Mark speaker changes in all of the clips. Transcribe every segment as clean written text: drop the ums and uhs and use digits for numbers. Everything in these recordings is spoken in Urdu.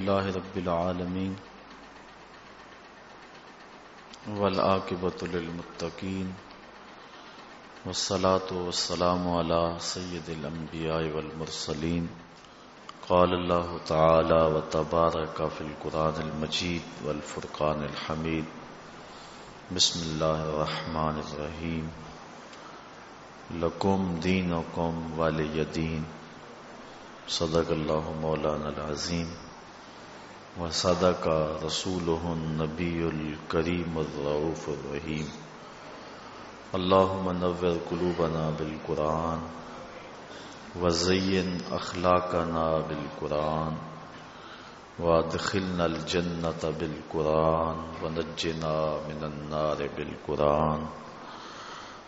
Speaker 1: لله رب العالمين والعاقبة للمتقين والصلاة والسلام على سيد الأنبياء والمرسلين قال الله تعالى وتبارك في القرآن المجيد والفرقان الحميد بسم الله الرحمن الرحيم لکم دینکم ولی دین صدق اللہ مولانا العظیم وصدق رسولہ النبی الکریم الرؤوف الرحیم اللہم نور قلوبنا بالقرآن وزین اخلاقنا بالقرآن وادخلنا الجنۃ بالقرآن ونجنا من النار بالقرآن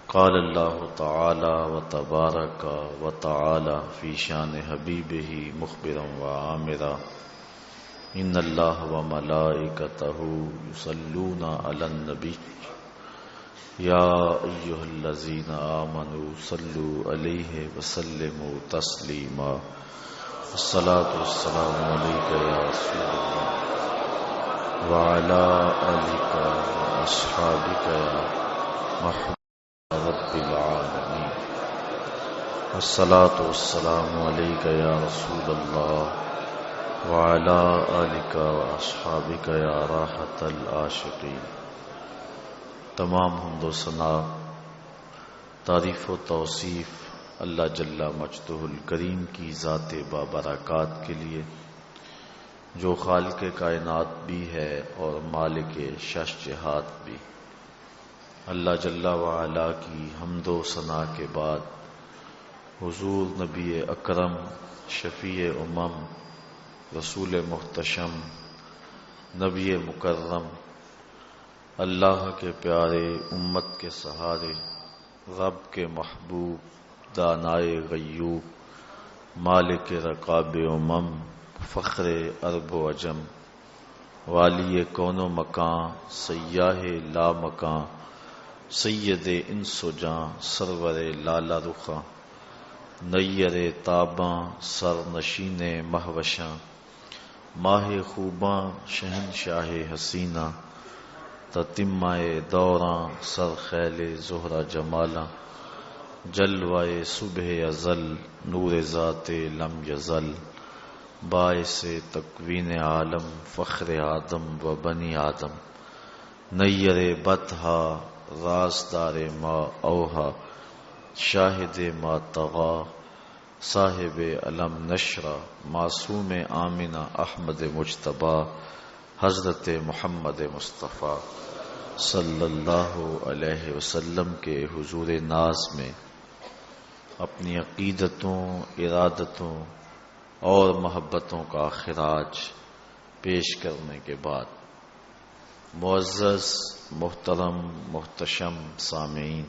Speaker 1: قال اللہ تعالی وتبارک وتعالی فی شان حبیبہ مخبرا وعامرا ان اللہ وملائکتہ یصلون علی النبی یا ایہا الذین آمنوا صلوا علیہ وسلموا تسلیما الصلاۃ والسلام علیک یا رسول اللہ وعلی آلک واصحابک یا محمد رب العالمین الصلاۃ والسلام علیک یا رسول اللہ وعلی آلک واصحابک یا راحت العاشقین۔ تمام حمد و ثنا، تعریف و توصیف اللہ جل مجدہ الکریم کی ذات بابرکات کے لیے، جو خالق کائنات بھی ہے اور مالک شش جہات بھی۔ اللہ جل وعلا کی حمد و ثنا کے بعد حضور نبی اکرم شفیع امم رسول محتشم نبی مکرم اللہ کے پیارے امت کے سہارے رب کے محبوب دانائے غیوب مالک رقاب امم فخر عرب و عجم والی کون و مکان سیاہ لا مکان سید انس و جاں سرور لالا رخاں نیر تاباں سر نشین مہوشاں ماہ خوباں شہنشاہ حسینہ تتمہ دوراں سر خیل زہرہ جمالاں جلوائے صبح ازل نور ذات لم یزل باعث تکوین عالم فخر آدم و بنی آدم نیر بطحا رازدار ما اوہا شاہد ما طغا صاحب علم نشرہ معصوم آمنہ احمد مجتبی حضرت محمد مصطفیٰ صلی اللہ علیہ وسلم کے حضور ناز میں اپنی عقیدتوں، ارادتوں اور محبتوں کا خراج پیش کرنے کے بعد معزز محترم محتشم سامعین،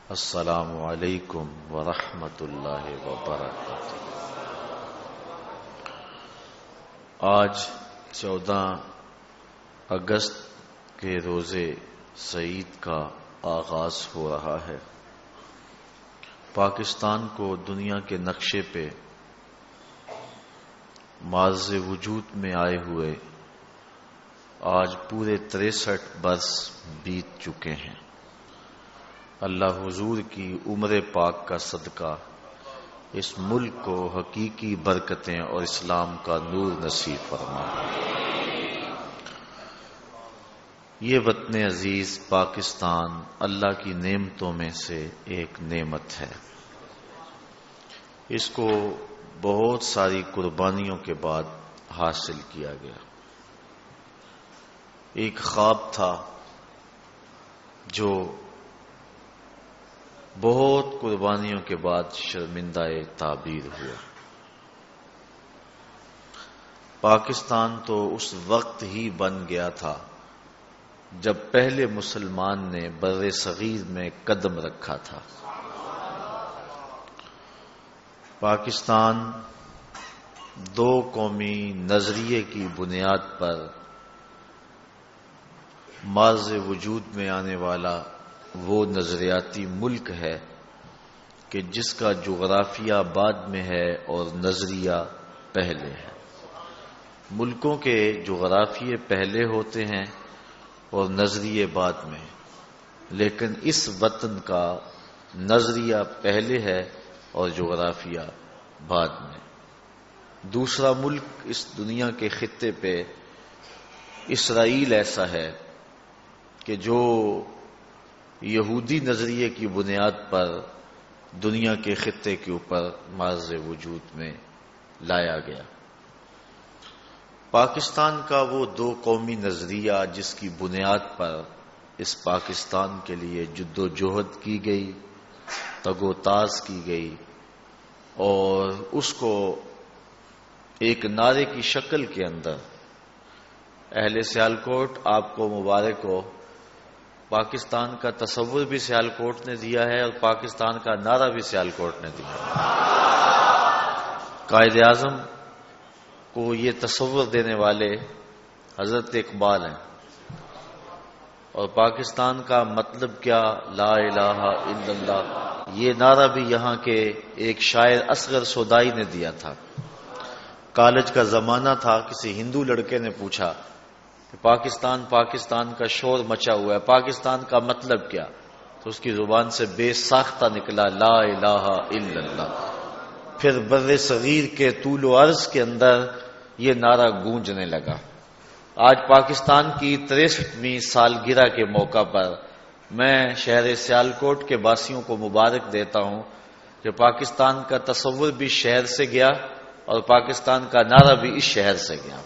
Speaker 1: السلام علیکم ورحمۃ اللہ وبرکاتہ۔ آج 14 اگست کے روز سعید کا آغاز ہو رہا ہے۔ پاکستان کو دنیا کے نقشے پہ معرض وجود میں آئے ہوئے آج پورے 63 برس بیت چکے ہیں۔ اللہ حضور کی عمر پاک کا صدقہ اس ملک کو حقیقی برکتیں اور اسلام کا نور نصیب فرمائے۔ یہ وطن عزیز پاکستان اللہ کی نعمتوں میں سے ایک نعمت ہے۔ اس کو بہت ساری قربانیوں کے بعد حاصل کیا گیا۔ ایک خواب تھا جو بہت قربانیوں کے بعد شرمندہ تعبیر ہوا۔ پاکستان تو اس وقت ہی بن گیا تھا جب پہلے مسلمان نے بر صغیر میں قدم رکھا تھا۔ پاکستان دو قومی نظریے کی بنیاد پر معرض وجود میں آنے والا وہ نظریاتی ملک ہے کہ جس کا جغرافیہ بعد میں ہے اور نظریہ پہلے ہے۔ ملکوں کے جغرافیے پہلے ہوتے ہیں اور نظریے بعد میں، لیکن اس وطن کا نظریہ پہلے ہے اور جغرافیہ بعد میں۔ دوسرا ملک اس دنیا کے خطے پہ اسرائیل ایسا ہے کہ جو یہودی نظریے کی بنیاد پر دنیا کے خطے کے اوپر معرض وجود میں لایا گیا۔ پاکستان کا وہ دو قومی نظریہ جس کی بنیاد پر اس پاکستان کے لیے جد و جہد کی گئی، تگ و تاز کی گئی، اور اس کو ایک نعرے کی شکل کے اندر اہل سیالکوٹ آپ کو مبارک ہو، پاکستان کا تصور بھی سیالکوٹ نے دیا ہے اور پاکستان کا نعرہ بھی سیالکوٹ نے دیا ہے۔ قائد اعظم کو یہ تصور دینے والے حضرت اقبال ہیں، اور پاکستان کا مطلب کیا، لا الہ الا اللہ، یہ نعرہ بھی یہاں کے ایک شاعر اصغر سودائی نے دیا تھا۔ کالج کا زمانہ تھا، کسی ہندو لڑکے نے پوچھا کہ پاکستان پاکستان کا شور مچا ہوا ہے، پاکستان کا مطلب کیا؟ تو اس کی زبان سے بے ساختہ نکلا لا الہ الا اللہ۔ پھر بر صغیر کے طول و عرض کے اندر یہ نعرہ گونجنے لگا۔ آج پاکستان کی 63ویں سالگرہ کے موقع پر میں شہر سیالکوٹ کے باسیوں کو مبارک دیتا ہوں کہ پاکستان کا تصور بھی شہر سے گیا اور پاکستان کا نعرہ بھی اس شہر سے گیا۔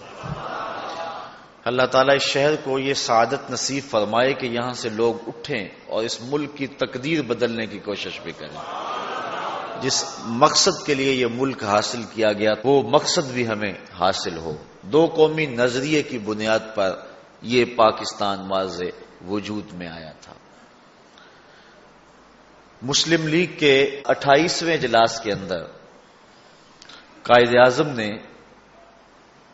Speaker 1: اللہ تعالیٰ اس شہر کو یہ سعادت نصیب فرمائے کہ یہاں سے لوگ اٹھیں اور اس ملک کی تقدیر بدلنے کی کوشش بھی کریں۔ جس مقصد کے لیے یہ ملک حاصل کیا گیا وہ مقصد بھی ہمیں حاصل ہو۔ دو قومی نظریے کی بنیاد پر یہ پاکستان معرض وجود میں آیا تھا۔ مسلم لیگ کے 28ویں اجلاس کے اندر قائد اعظم نے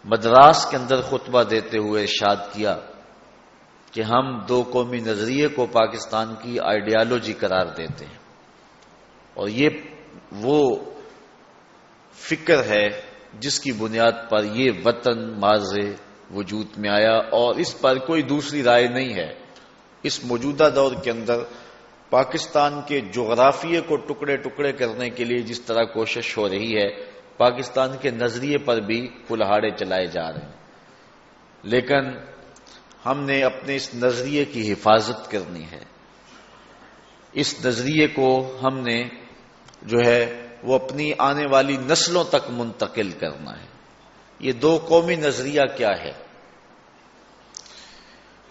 Speaker 1: مدراس کے اندر خطبہ دیتے ہوئے ارشاد کیا کہ ہم دو قومی نظریے کو پاکستان کی آئیڈیالوجی قرار دیتے ہیں، اور یہ وہ فکر ہے جس کی بنیاد پر یہ وطن معرض وجود میں آیا، اور اس پر کوئی دوسری رائے نہیں ہے۔ اس موجودہ دور کے اندر پاکستان کے جغرافیے کو ٹکڑے ٹکڑے کرنے کے لیے جس طرح کوشش ہو رہی ہے، پاکستان کے نظریے پر بھی کلہاڑے چلائے جا رہے ہیں، لیکن ہم نے اپنے اس نظریے کی حفاظت کرنی ہے۔ اس نظریے کو ہم نے جو ہے وہ اپنی آنے والی نسلوں تک منتقل کرنا ہے۔ یہ دو قومی نظریہ کیا ہے؟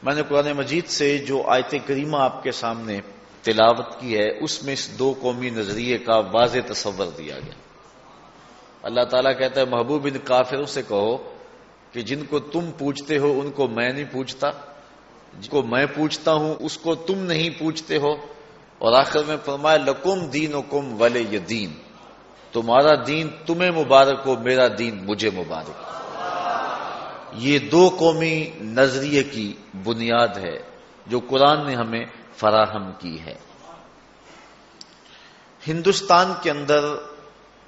Speaker 1: میں نے قرآن مجید سے جو آیت کریمہ آپ کے سامنے تلاوت کی ہے اس میں اس دو قومی نظریے کا واضح تصور دیا گیا۔ اللہ تعالیٰ کہتا ہے محبوب ان کافروں سے کہو کہ جن کو تم پوچھتے ہو ان کو میں نہیں پوچھتا، جن کو میں پوچھتا ہوں اس کو تم نہیں پوچھتے ہو، اور آخر میں فرمایا لکم دینکم ولی دین، تمہارا دین تمہیں مبارک ہو، میرا دین مجھے مبارک۔ یہ دو قومی نظریے کی بنیاد ہے جو قرآن نے ہمیں فراہم کی ہے۔ ہندوستان کے اندر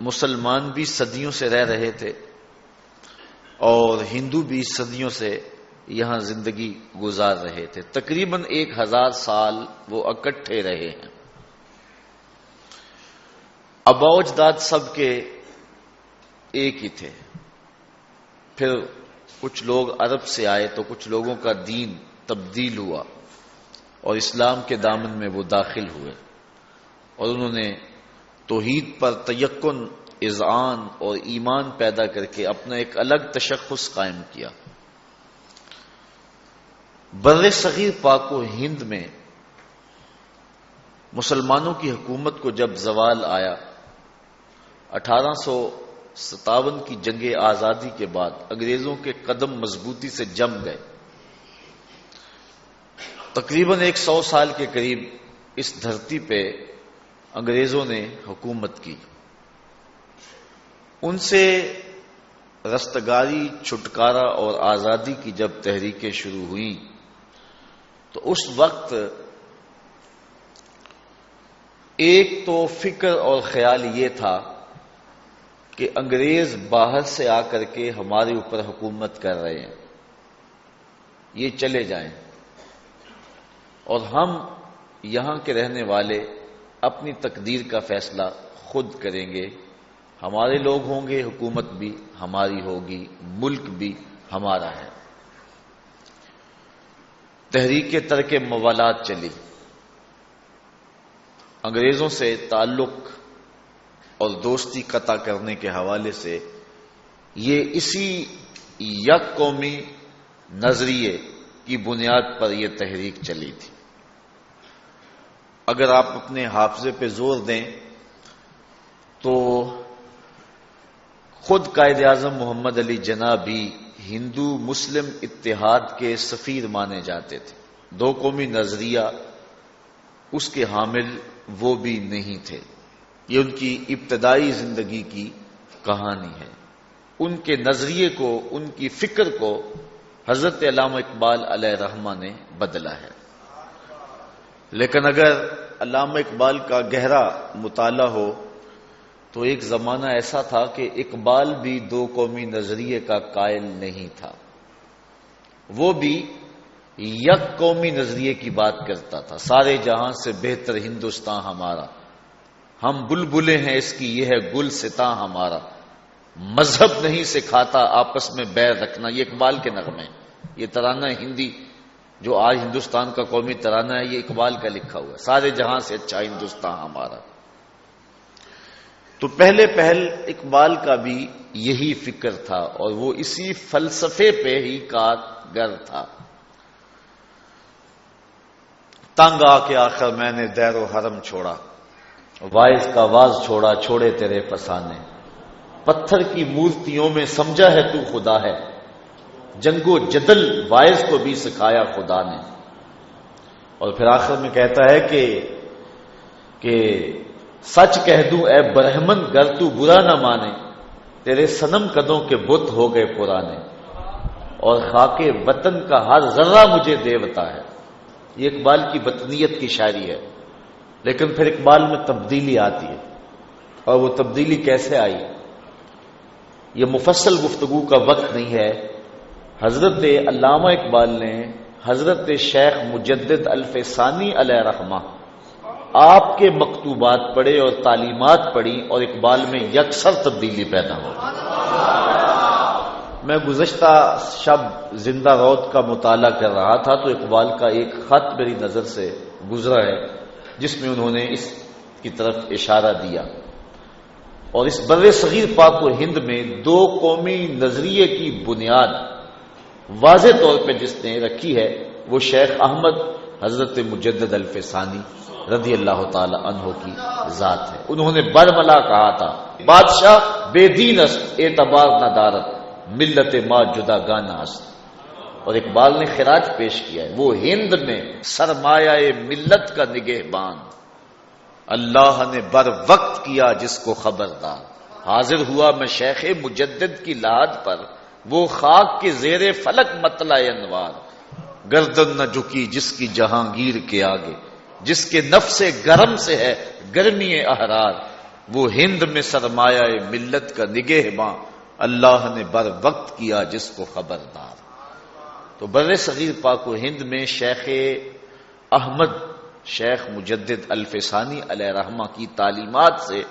Speaker 1: مسلمان بھی صدیوں سے رہ رہے تھے اور ہندو بھی صدیوں سے یہاں زندگی گزار رہے تھے، تقریباً 1000 سال وہ اکٹھے رہے ہیں۔ آباء و اجداد سب کے ایک ہی تھے، پھر کچھ لوگ عرب سے آئے تو کچھ لوگوں کا دین تبدیل ہوا اور اسلام کے دامن میں وہ داخل ہوئے، اور انہوں نے توحید پر تیقن، اذعان اور ایمان پیدا کر کے اپنا ایک الگ تشخص قائم کیا۔ بر صغیر پاک و ہند میں مسلمانوں کی حکومت کو جب زوال آیا، 1857 کی جنگ آزادی کے بعد انگریزوں کے قدم مضبوطی سے جم گئے۔ تقریباً 100 سال کے قریب اس دھرتی پہ انگریزوں نے حکومت کی۔ ان سے رستگاری، چھٹکارا اور آزادی کی جب تحریکیں شروع ہوئیں تو اس وقت ایک تو فکر اور خیال یہ تھا کہ انگریز باہر سے آ کر کے ہمارے اوپر حکومت کر رہے ہیں، یہ چلے جائیں اور ہم یہاں کے رہنے والے اپنی تقدیر کا فیصلہ خود کریں گے، ہمارے لوگ ہوں گے، حکومت بھی ہماری ہوگی، ملک بھی ہمارا ہے۔ تحریک ترک موالات چلی، انگریزوں سے تعلق اور دوستی قطع کرنے کے حوالے سے یہ اسی یک قومی نظریے کی بنیاد پر یہ تحریک چلی تھی۔ اگر آپ اپنے حافظے پہ زور دیں تو خود قائد اعظم محمد علی جناح بھی ہندو مسلم اتحاد کے سفیر مانے جاتے تھے، دو قومی نظریہ اس کے حامل وہ بھی نہیں تھے۔ یہ ان کی ابتدائی زندگی کی کہانی ہے۔ ان کے نظریے کو، ان کی فکر کو حضرت علامہ اقبال علیہ رحمہ نے بدلا ہے۔ لیکن اگر علامہ اقبال کا گہرا مطالعہ ہو تو ایک زمانہ ایسا تھا کہ اقبال بھی دو قومی نظریے کا قائل نہیں تھا، وہ بھی یک قومی نظریے کی بات کرتا تھا۔ سارے جہاں سے بہتر ہندوستان ہمارا، ہم بلبلیں ہیں اس کی یہ ہے گلستاں ہمارا، مذہب نہیں سکھاتا آپس میں بیر رکھنا، یہ اقبال کے نغمے ہیں۔ یہ ترانہ ہندی جو آج ہندوستان کا قومی ترانہ ہے، یہ اقبال کا لکھا ہوا ہے، سارے جہاں سے اچھا ہندوستان ہمارا۔ تو پہلے پہل اقبال کا بھی یہی فکر تھا اور وہ اسی فلسفے پہ ہی کارگر تھا۔ تنگ آ کے آخر میں نے دیر و حرم چھوڑا، وائز کا واز چھوڑا، چھوڑے تیرے فسانے، پتھر کی مورتیوں میں سمجھا ہے تو خدا ہے، جنگ و جدل وائز کو بھی سکھایا خدا نے۔ اور پھر آخر میں کہتا ہے کہ سچ کہہ دوں اے برہمن گر تو برا نہ مانے، تیرے صنم قدوں کے بت ہو گئے پرانے، اور خاک وطن کا ہر ذرہ مجھے دیوتا ہے۔ یہ اقبال کی وطنیت کی شاعری ہے۔ لیکن پھر اقبال میں تبدیلی آتی ہے، اور وہ تبدیلی کیسے آئی یہ مفصل گفتگو کا وقت نہیں ہے۔ حضرت علامہ اقبال نے حضرت شیخ مجدد الفسانی علیہ رحمہ آپ کے مکتوبات پڑھے اور تعلیمات پڑھی اور اقبال میں یکسر تبدیلی پیدا ہو۔ میں گزشتہ شب زندہ روت کا مطالعہ کر رہا تھا تو اقبال کا ایک خط میری نظر سے گزرا ہے جس میں انہوں نے اس کی طرف اشارہ دیا، اور اس بر صغیر پاک و ہند میں دو قومی نظریے کی بنیاد واضح طور پہ جس نے رکھی ہے وہ شیخ احمد حضرت مجدد الفسانی رضی اللہ تعالی عنہ کی ذات ہے۔ انہوں نے برملا کہا تھا، بادشاہ بے دین است اعتبار نہ دارت، ملت ما جدا گانا است۔ اور اقبال نے خراج پیش کیا ہے، وہ ہند میں سرمایہ ملت کا نگہبان، اللہ نے بر وقت کیا جس کو خبردار۔ حاضر ہوا میں شیخ مجدد کی لحد پر، وہ خاک کے زیر فلک مطلع انوار، گردن نہ جھکی جس کی جہانگیر کے آگے، جس کے نفس گرم سے ہے گرمی احرار، وہ ہند میں سرمایہ ملت کا نگہباں، اللہ نے بر وقت کیا جس کو خبردار۔ تو بر صغیر پاک و ہند میں شیخ احمد شیخ مجدد الفسانی علیہ رحمہ کی تعلیمات سے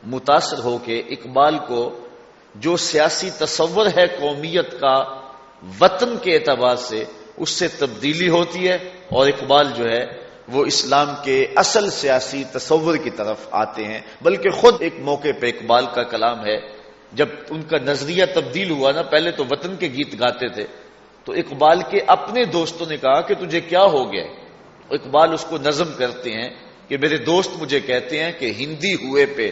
Speaker 1: متاثر ہو کے اقبال کو جو سیاسی تصور ہے قومیت کا وطن کے اعتبار سے، اس سے تبدیلی ہوتی ہے، اور اقبال جو ہے وہ اسلام کے اصل سیاسی تصور کی طرف آتے ہیں۔ بلکہ خود ایک موقع پہ اقبال کا کلام ہے، جب ان کا نظریہ تبدیل ہوا نا، پہلے تو وطن کے گیت گاتے تھے، تو اقبال کے اپنے دوستوں نے کہا کہ تجھے کیا ہو گیا؟ اقبال اس کو نظم کرتے ہیں کہ میرے دوست مجھے کہتے ہیں کہ ہندی ہوئے پہ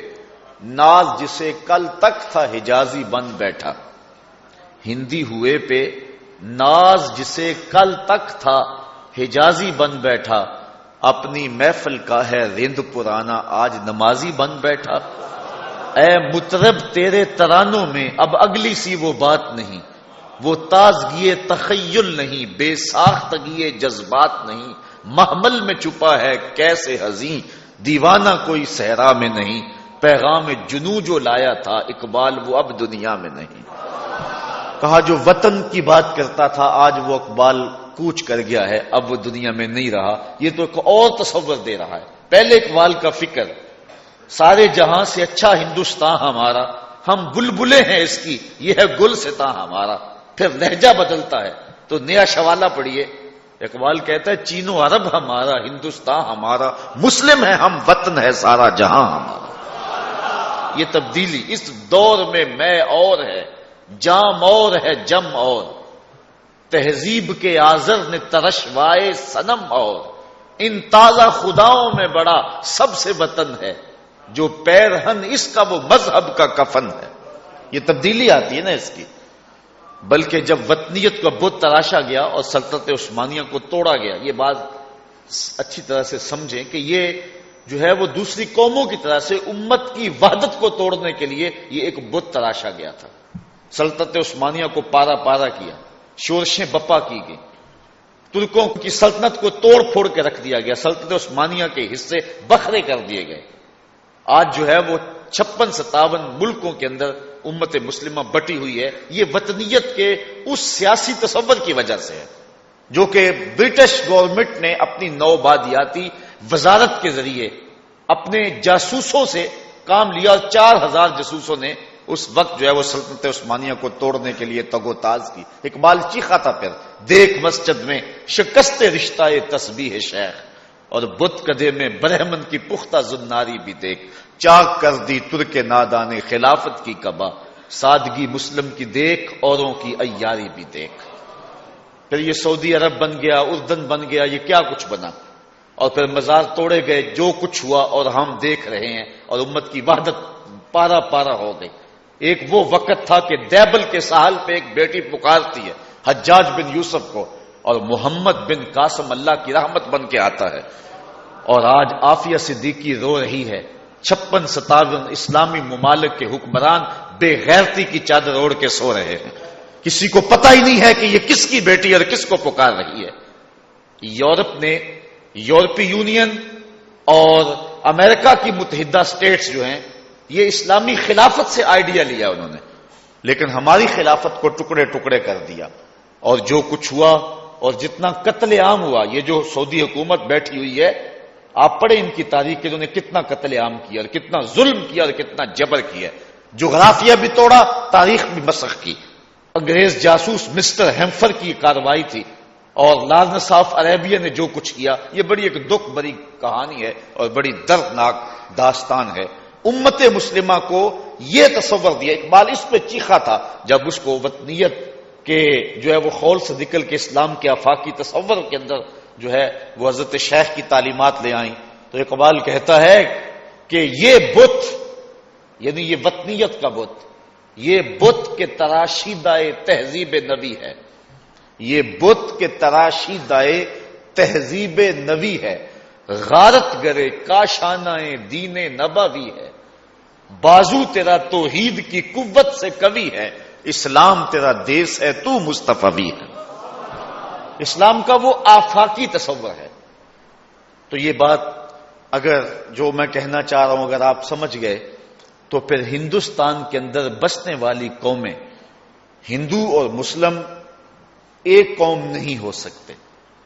Speaker 1: ناز جسے کل تک تھا حجازی بن بیٹھا، ہندی ہوئے پہ ناز جسے کل تک تھا حجازی بن بیٹھا، اپنی محفل کا ہے رند پرانا آج نمازی بن بیٹھا۔ اے مطرب تیرے ترانوں میں اب اگلی سی وہ بات نہیں، وہ تازگی تخیل نہیں، بے ساختگی جذبات نہیں، محمل میں چھپا ہے کیسے حزین، دیوانہ کوئی صحرا میں نہیں، پیغام جنوں جو لایا تھا اقبال وہ اب دنیا میں نہیں. کہا جو وطن کی بات کرتا تھا آج وہ اقبال کوچ کر گیا ہے، اب وہ دنیا میں نہیں رہا. یہ تو ایک اور تصور دے رہا ہے. پہلے اقبال کا فکر سارے جہاں سے اچھا ہندوستان ہمارا، ہم بلبلے ہیں اس کی، یہ ہے گلستاں ہمارا. پھر لہجہ بدلتا ہے تو نیا شوالہ پڑھیے. اقبال کہتا ہے چین و عرب ہمارا، ہندوستان ہمارا، مسلم ہے ہم، وطن ہے سارا جہاں ہمارا. یہ تبدیلی اس دور میں اور ہے، جام اور ہے جم اور، تہذیب کے آزر نے ترشوائے صنم اور، ان تازہ خداؤں میں بڑا سب سے وطن ہے، جو پیرہن اس کا وہ مذہب کا کفن ہے. یہ تبدیلی آتی ہے نا اس کی. بلکہ جب وطنیت کا بت تراشا گیا اور سلطنت عثمانیہ کو توڑا گیا، یہ بات اچھی طرح سے سمجھیں کہ یہ جو ہے وہ دوسری قوموں کی طرح سے امت کی وحدت کو توڑنے کے لیے یہ ایک بت تراشا گیا تھا. سلطنت عثمانیہ کو پارا پارا کیا، شورشیں بپا کی گئی، ترکوں کی سلطنت کو توڑ پھوڑ کے رکھ دیا گیا، سلطنت عثمانیہ کے حصے بکھرے کر دیے گئے. آج جو ہے وہ 56-57 ملکوں کے اندر امت مسلمہ بٹی ہوئی ہے. یہ وطنیت کے اس سیاسی تصور کی وجہ سے ہے جو کہ برٹش گورنمنٹ نے اپنی نوبادیاتی وزارت کے ذریعے اپنے جاسوسوں سے کام لیا. 4000 جاسوسوں نے اس وقت جو ہے وہ سلطنت عثمانیہ کو توڑنے کے لیے تگ و تاز کی. اقبال چیخا تھا پھر، دیکھ مسجد میں شکست رشتہ تسبیح شیخ، اور بت کدے میں برہمن کی پختہ زناری بھی دیکھ، چاک کر دی ترک نادان خلافت کی کبا، سادگی مسلم کی دیکھ اوروں کی عیاری بھی دیکھ. پھر یہ سعودی عرب بن گیا، اردن بن گیا، یہ کیا کچھ بنا، اور پھر مزار توڑے گئے، جو کچھ ہوا اور ہم دیکھ رہے ہیں، اور امت کی وحدت پارا پارا ہو گئی. ایک وہ وقت تھا کہ دیبل کے ساحل پہ ایک بیٹی پکارتی ہے حجاج بن یوسف کو، اور محمد بن قاسم اللہ کی رحمت بن کے آتا ہے. اور آج عافیہ صدیقی رو رہی ہے. 56-57 اسلامی ممالک کے حکمران بے غیرتی کی چادر اوڑھ کے سو رہے ہیں. کسی کو پتہ ہی نہیں ہے کہ یہ کس کی بیٹی اور کس کو پکار رہی ہے. یورپ نے، یورپی یونین اور امریکہ کی متحدہ اسٹیٹس جو ہیں، یہ اسلامی خلافت سے آئیڈیا لیا انہوں نے، لیکن ہماری خلافت کو ٹکڑے ٹکڑے کر دیا. اور جو کچھ ہوا اور جتنا قتل عام ہوا، یہ جو سعودی حکومت بیٹھی ہوئی ہے، آپ پڑھیں ان کی تاریخ کہ انہوں نے کتنا قتل عام کیا اور کتنا ظلم کیا اور کتنا جبر کیا. جغرافیہ بھی توڑا، تاریخ بھی مسخ کی. انگریز جاسوس مسٹر ہیمفر کی کارروائی تھی، اور لارنس آف عربیہ نے جو کچھ کیا، یہ بڑی ایک دکھ بری کہانی ہے اور بڑی دردناک داستان ہے. امت مسلمہ کو یہ تصور دیا. اقبال اس پہ چیخا تھا جب اس کو وطنیت کے جو ہے وہ خول سے نکل کے اسلام کے آفاقی تصور کے اندر جو ہے وہ حضرت شیخ کی تعلیمات لے آئیں. تو اقبال کہتا ہے کہ یہ بت، یعنی یہ وطنیت کا بت، یہ بت کے تراشیدہ تہذیب نبی ہے. یہ بت کے تراشیدہ تہذیب نبی ہے. غارت گرے کاشانہ دین نبوی ہے. بازو تیرا توحید کی قوت سے قوی ہے. اسلام تیرا دیس ہے تو مصطفی ہے. اسلام کا وہ آفاقی تصور ہے. تو یہ بات اگر جو میں کہنا چاہ رہا ہوں اگر آپ سمجھ گئے تو پھر ہندوستان کے اندر بسنے والی قومیں، ہندو اور مسلم ایک قوم نہیں ہو سکتے،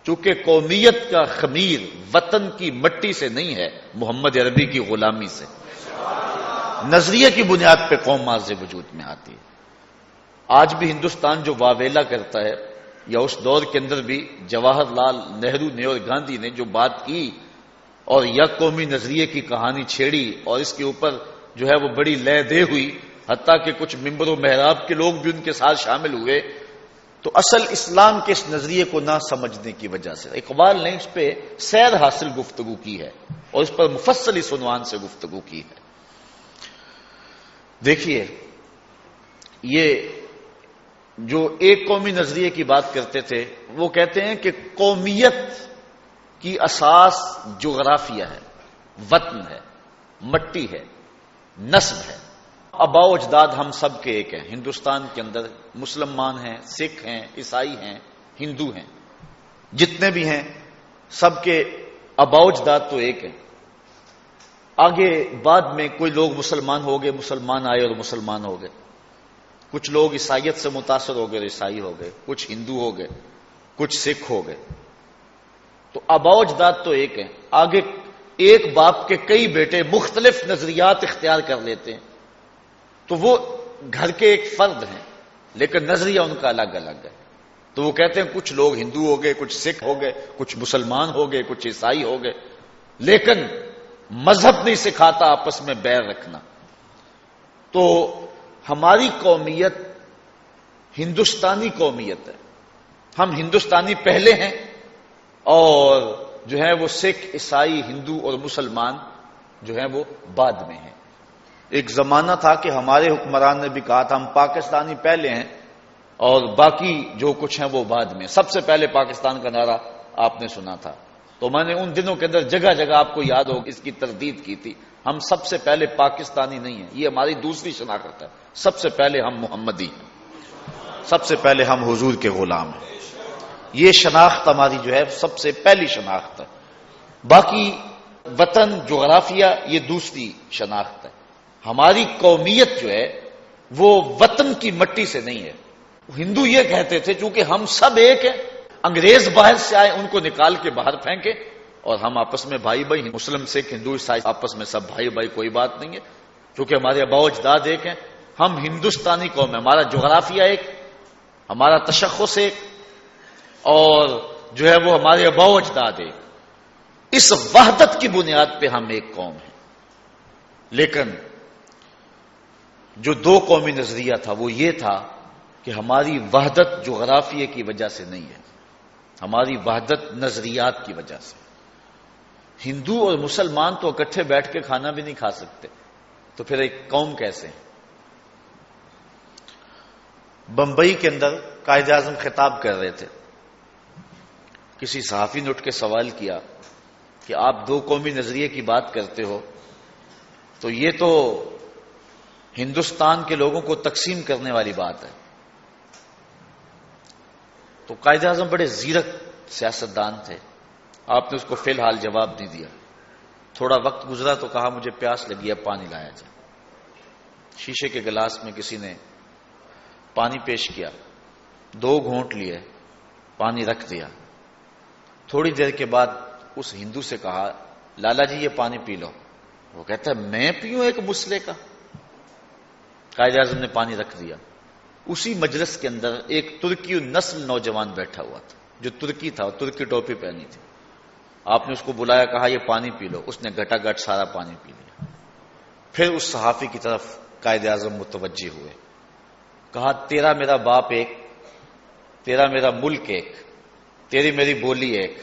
Speaker 1: چونکہ قومیت کا خمیر وطن کی مٹی سے نہیں ہے، محمد عربی کی غلامی سے. نظریے کی بنیاد پہ قوم ماضی وجود میں آتی ہے. آج بھی ہندوستان جو واویلا کرتا ہے، یا اس دور کے اندر بھی جواہر لال نہرو نے اور گاندھی نے جو بات کی اور یک قومی نظریے کی کہانی چھیڑی، اور اس کے اوپر جو ہے وہ بڑی لے دے ہوئی، حتیٰ کہ کچھ ممبر و محراب کے لوگ بھی ان کے ساتھ شامل ہوئے، تو اصل اسلام کے اس نظریے کو نہ سمجھنے کی وجہ سے اقبال نے اس پہ سیر حاصل گفتگو کی ہے اور اس پر مفصل اس عنوان سے گفتگو کی ہے. دیکھیے، یہ جو ایک قومی نظریے کی بات کرتے تھے، وہ کہتے ہیں کہ قومیت کی اساس جغرافیہ ہے، وطن ہے، مٹی ہے، نسب ہے. آباء و اجداد ہم سب کے ایک ہیں. ہندوستان کے اندر مسلمان ہیں، سکھ ہیں، عیسائی ہیں، ہندو ہیں، جتنے بھی ہیں سب کے آباء و اجداد تو ایک ہیں. آگے بعد میں کوئی لوگ مسلمان ہو گئے، مسلمان آئے اور مسلمان ہو گئے، کچھ لوگ عیسائیت سے متاثر ہو گئے اور عیسائی ہو گئے، کچھ ہندو ہو گئے، کچھ سکھ ہو گئے. تو آباء و اجداد تو ایک ہیں، آگے ایک باپ کے کئی بیٹے مختلف نظریات اختیار کر لیتے ہیں، تو وہ گھر کے ایک فرد ہیں لیکن نظریہ ان کا الگ الگ ہے. تو وہ کہتے ہیں کچھ لوگ ہندو ہو گئے، کچھ سکھ ہو گئے، کچھ مسلمان ہو گئے، کچھ عیسائی ہو گئے، لیکن مذہب نہیں سکھاتا آپس میں بیر رکھنا. تو ہماری قومیت ہندوستانی قومیت ہے، ہم ہندوستانی پہلے ہیں اور جو ہے وہ سکھ، عیسائی، ہندو اور مسلمان جو ہیں وہ بعد میں ہیں. ایک زمانہ تھا کہ ہمارے حکمران نے بھی کہا تھا ہم پاکستانی پہلے ہیں اور باقی جو کچھ ہیں وہ بعد میں. سب سے پہلے پاکستان کا نعرہ آپ نے سنا تھا، تو میں نے ان دنوں کے اندر جگہ جگہ آپ کو یاد ہو اس کی تردید کی تھی. ہم سب سے پہلے پاکستانی نہیں ہیں، یہ ہماری دوسری شناخت ہے. سب سے پہلے ہم محمدی ہیں، سب سے پہلے ہم حضور کے غلام ہیں. یہ شناخت ہماری جو ہے سب سے پہلی شناخت ہے. باقی وطن، جغرافیہ یہ دوسری شناخت ہے. ہماری قومیت جو ہے وہ وطن کی مٹی سے نہیں ہے. ہندو یہ کہتے تھے چونکہ ہم سب ایک ہیں، انگریز باہر سے آئے ان کو نکال کے باہر پھینکے اور ہم آپس میں بھائی بھائی، مسلم سکھ ہندو عیسائی آپس میں سب بھائی بھائی، کوئی بات نہیں ہے کیونکہ ہمارے آباء و اجداد ایک ہیں. ہم ہندوستانی قوم ہیں، ہمارا جغرافیہ ایک، ہمارا تشخص ایک اور جو ہے وہ ہمارے آباء و اجداد ایک. اس وحدت کی بنیاد پہ ہم ایک قوم ہیں. لیکن جو دو قومی نظریہ تھا وہ یہ تھا کہ ہماری وحدت جغرافیے کی وجہ سے نہیں ہے، ہماری وحدت نظریات کی وجہ سے. ہندو اور مسلمان تو اکٹھے بیٹھ کے کھانا بھی نہیں کھا سکتے، تو پھر ایک قوم کیسے؟ بمبئی کے اندر قائد اعظم خطاب کر رہے تھے، کسی صحافی نے اٹھ کے سوال کیا کہ آپ دو قومی نظریے کی بات کرتے ہو تو یہ تو ہندوستان کے لوگوں کو تقسیم کرنے والی بات ہے. تو قائد اعظم بڑے زیرک سیاستدان تھے، آپ نے اس کو فی الحال جواب نہیں دیا. تھوڑا وقت گزرا تو کہا مجھے پیاس لگی ہے، پانی لایا جائے. شیشے کے گلاس میں کسی نے پانی پیش کیا، 2 گھونٹ لیے، پانی رکھ دیا. تھوڑی دیر کے بعد اس ہندو سے کہا لالا جی یہ پانی پی لو. وہ کہتا ہے میں پیوں ایک مسلے کا؟ قائد اعظم نے پانی رکھ دیا. اسی مجلس کے اندر ایک ترکی نسل نوجوان بیٹھا ہوا تھا جو ترکی تھا، ترکی ٹوپی پہنی تھی. آپ نے اس کو بلایا، کہا یہ پانی پی لو. اس نے گھٹا گھٹ سارا پانی پی لیا. پھر اس صحافی کی طرف قائد اعظم متوجہ ہوئے، کہا تیرا میرا باپ ایک، تیرا میرا ملک ایک، تیری میری بولی ایک،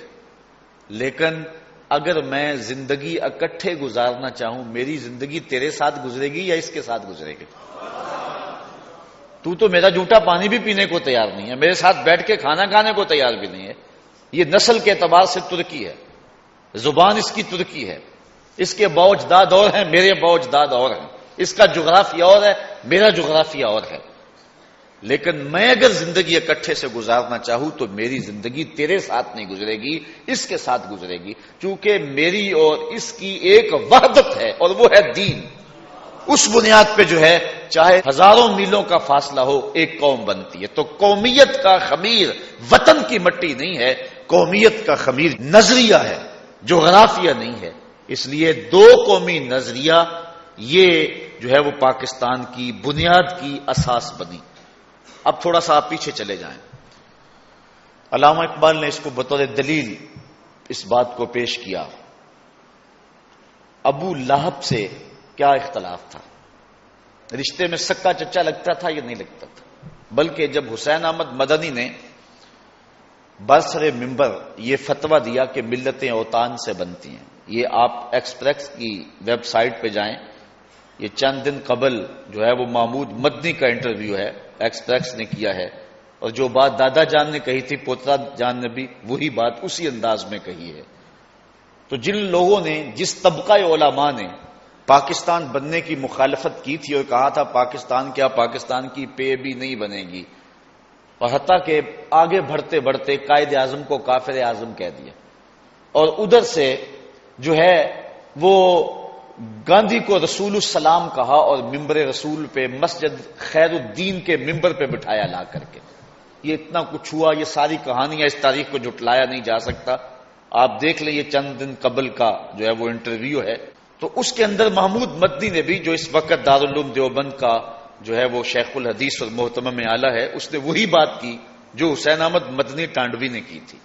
Speaker 1: لیکن اگر میں زندگی اکٹھے گزارنا چاہوں میری زندگی تیرے ساتھ گزرے گی یا اس کے ساتھ گزرے گی؟ تو میرا جھوٹا پانی بھی پینے کو تیار نہیں ہے، میرے ساتھ بیٹھ کے کھانا کھانے کو تیار بھی نہیں ہے. یہ نسل کے اعتبار سے ترکی ہے، زبان اس کی ترکی ہے، اس کے آباء و اجداد اور ہیں، میرے آباء و اجداد اور ہیں، اس کا جغرافیہ اور ہے، میرا جغرافیہ اور ہے. لیکن میں اگر زندگی اکٹھے سے گزارنا چاہوں تو میری زندگی تیرے ساتھ نہیں گزرے گی، اس کے ساتھ گزرے گی، کیونکہ میری اور اس کی ایک وحدت ہے اور وہ ہے دین. اس بنیاد پہ جو ہے چاہے ہزاروں میلوں کا فاصلہ ہو ایک قوم بنتی ہے. تو قومیت کا خمیر وطن کی مٹی نہیں ہے، قومیت کا خمیر نظریہ ہے، جغرافیہ نہیں ہے. اس لیے دو قومی نظریہ یہ جو ہے وہ پاکستان کی بنیاد کی اساس بنی. اب تھوڑا سا آپ پیچھے چلے جائیں. علامہ اقبال نے اس کو بطور دلیل اس بات کو پیش کیا. ابو لہب سے کیا اختلاف تھا؟ رشتے میں سکا چچا لگتا تھا یا نہیں لگتا تھا؟ بلکہ جب حسین احمد مدنی نے برسر منبر یہ فتویٰ دیا کہ ملتیں اوطان سے بنتی ہیں، یہ آپ ایکسپریس کی ویب سائٹ پہ جائیں، یہ چند دن قبل جو ہے وہ محمود مدنی کا انٹرویو ہے، ایکسپریس نے کیا ہے، اور جو بات دادا جان نے کہی تھی پوترا جان نے بھی وہی بات اسی انداز میں کہی ہے. تو جن لوگوں نے، جس طبقہ علماء نے پاکستان بننے کی مخالفت کی تھی اور کہا تھا پاکستان کیا پاکستان کی پے بھی نہیں بنے گی، اور حتیٰ کہ آگے بڑھتے بڑھتے قائد اعظم کو کافر اعظم کہہ دیا، اور ادھر سے جو ہے وہ گاندھی کو رسول السلام کہا اور ممبر رسول پہ مسجد خیر الدین کے ممبر پہ بٹھایا لا کر کے. یہ اتنا کچھ ہوا، یہ ساری کہانیاں، اس تاریخ کو جھٹلایا نہیں جا سکتا. آپ دیکھ لیں، یہ چند دن قبل کا جو ہے وہ انٹرویو ہے. تو اس کے اندر محمود مدنی نے بھی، جو اس وقت دارالعلوم دیوبند کا جو ہے وہ شیخ الحدیث اور محتمم اعلیٰ ہے، اس نے وہی بات کی جو حسین احمد مدنی ٹانڈوی نے کی تھی.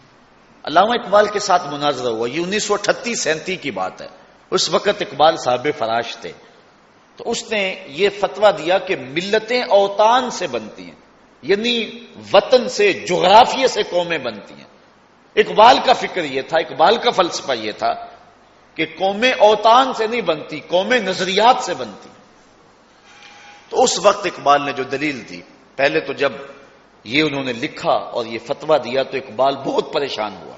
Speaker 1: علامہ اقبال کے ساتھ مناظرہ ہوا، یہ 1938-37 کی بات ہے. اس وقت اقبال صاحب فراش تھے. تو اس نے یہ فتویٰ دیا کہ ملتیں اوطان سے بنتی ہیں، یعنی وطن سے، جغرافیے سے قومیں بنتی ہیں. اقبال کا فکر یہ تھا، اقبال کا فلسفہ یہ تھا کہ قومیں اوطان سے نہیں بنتی، قومیں نظریات سے بنتی. تو اس وقت اقبال نے جو دلیل دی، پہلے تو جب یہ انہوں نے لکھا اور یہ فتویٰ دیا تو اقبال بہت پریشان ہوا.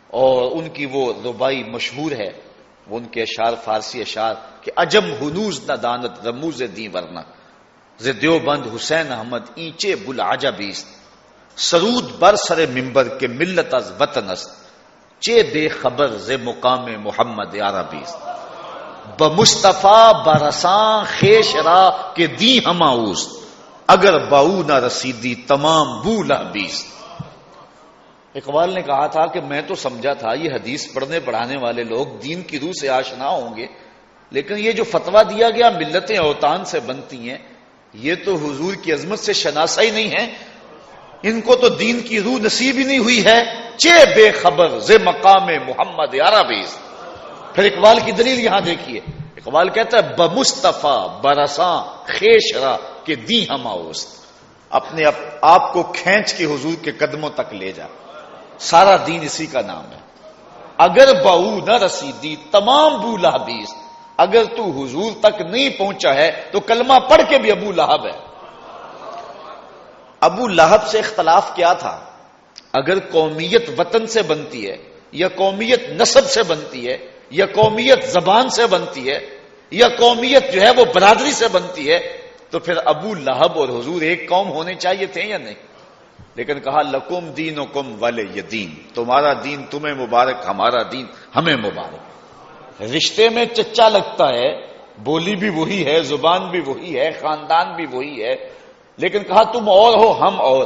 Speaker 1: اور ان کی وہ ربائی مشہور ہے، وہ ان کے اشعار، فارسی اشعار کہ عجم ہنوز نہ دانت رموز دی ورنہ ز دیوبند حسین احمد اینچے بلعجبیست سرود بر سر ممبر کے ملت از وطن است چے بے خبر ز مقام محمد عربیست بمصطفیٰ برساں خیش را کہ دی ہما اوست اگر باؤ نہ رسیدی تمام بولا بیست. اقبال نے کہا تھا کہ میں تو سمجھا تھا یہ حدیث پڑھنے پڑھانے والے لوگ دین کی روح سے آشنا ہوں گے، لیکن یہ جو فتویٰ دیا گیا ملتیں اوطان سے بنتی ہیں، یہ تو حضور کی عظمت سے شناسہ ہی نہیں ہے. ان کو تو دین کی روح نصیب ہی نہیں ہوئی ہے. چے بے خبر ز مقام محمد عربیست. پھر اقبال کی دلیل یہاں دیکھیے، اقبال کہتا ہے بمصطفیٰ برساں خیش را کہ دی ہما اوست. اپنے آپ کو کھینچ کے حضور کے قدموں تک لے جا، سارا دین اسی کا نام ہے. اگر باؤ نہ رسیدی تمام بو لہبیست، اگر تو حضور تک نہیں پہنچا ہے تو کلمہ پڑھ کے بھی ابو لہب ہے. ابو لہب سے اختلاف کیا تھا؟ اگر قومیت وطن سے بنتی ہے، یا قومیت نسب سے بنتی ہے، یا قومیت زبان سے بنتی ہے، یا قومیت جو ہے وہ برادری سے بنتی ہے، تو پھر ابو لہب اور حضور ایک قوم ہونے چاہیے تھے یا نہیں؟ لیکن کہا لکم دینکم ولی دین، تمہارا دین تمہیں مبارک، ہمارا دین ہمیں مبارک. رشتے میں چچا لگتا ہے، بولی بھی وہی ہے، زبان بھی وہی ہے، خاندان بھی وہی ہے، لیکن کہا تم اور ہو ہم اور.